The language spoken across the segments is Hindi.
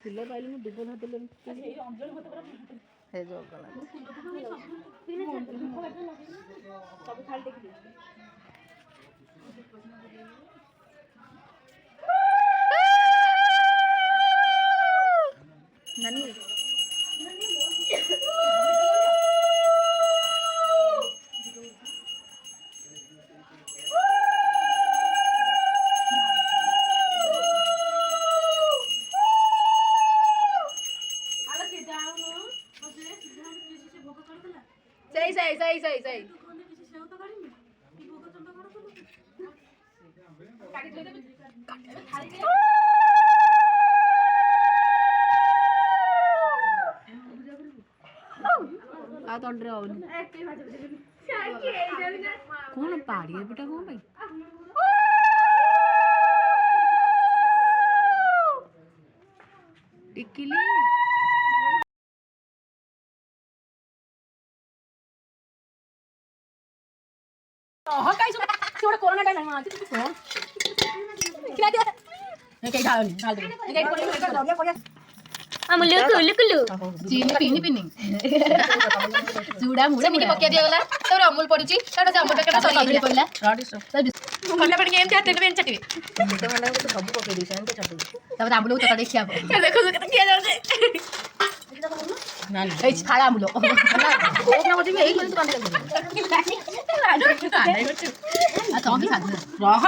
फुल पाइली मु दुब न देले हे जगन्नाथ सब खाली देखि नानी सही आ तंड्रे आउनी कौन पाड़ी बेटा कौन भाई टिकिली हां काय सोडा कोरोना टाइम आहे माझी फोन किती दे हे काय ढाल दे हे काय कोणी अमूल्य कुलू कुलू चीनी पिनी पिनी चूड़ा मुड़ा मिके पक्या दिया गला तोर अमूल पडुची तोर जाम पैकेट सरी पडला रॉडी सो खल्ला पड गेम हाथ में चटवी तो मला तो सब पके दिस एंते चटवी तब अमूल तो देखिया देखो तो किया जाए ना ए खाला अमूल ना कोक ना बजे एई कोन कांदे आ तो भी खाद रह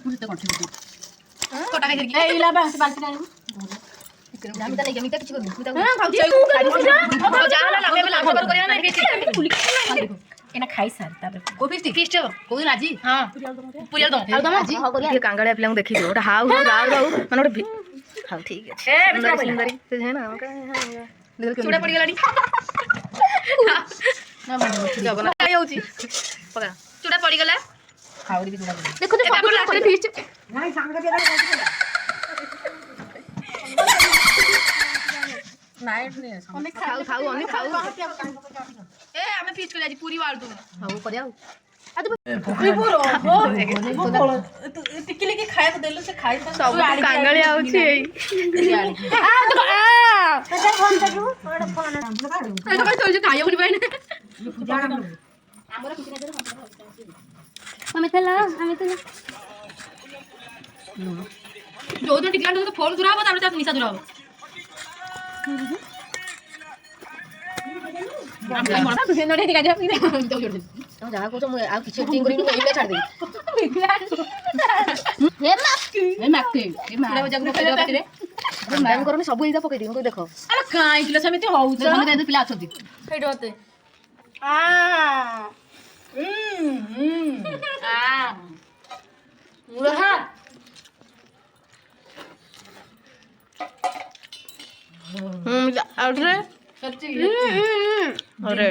मुझे तो कंट्रीब्यूट कोटा खाई करके ए इला बस बाल्टी ना আমি তো লাগি আমি তো কিছু করব আমি তো হ্যাঁ খাও যালা লাগে আমি লাভ করে করিয়া না এনা খাই সার তারপরে কো ফিস্ট কো রাজি हां পুরিয়াল দম আর দম আজি ये कांगड़िया पिला देखि दो ओटा हाउ गाव गाव माने ओटा हां ठीक है सुंदरी से है ना चूड़ा पड़ी गलाडी ना मन बना काय होची पका चूड़ा पड़ी गला खावरी भी चूड़ा देखो तो सब लास्ट फीस्ट नहीं सांगड़ा देला नाइट ने हमें खाऊ खाऊ हमें खाऊ ए हमें फीस्ट कर आज पूरी वाल दो हां करिया भुकरी पुरो हो टिकली के खाए तो देलो से खाई सब कांगळे आउची आ तो आ फोन करू थोड़ा फोन तो काय तो खायो पुरी बाई हमरा कितना देर हमें तो जो तो टिकला तो फोन दुराबो तापर ता निशा दुराबो हम मोर ना नोडे दिखा दे तो जोड़ दे तो जा को तो आ किछ एडिटिंग करी एइला छाड़ दे हे माके पूरा बजा को पकड़ पाती रे मैम करने सब इदा पकड़ दी देखो अरे काई किलो समिति होउ छ हम पिला अछती हेड होते आ आ मुरहा आउट रे सच्ची अरे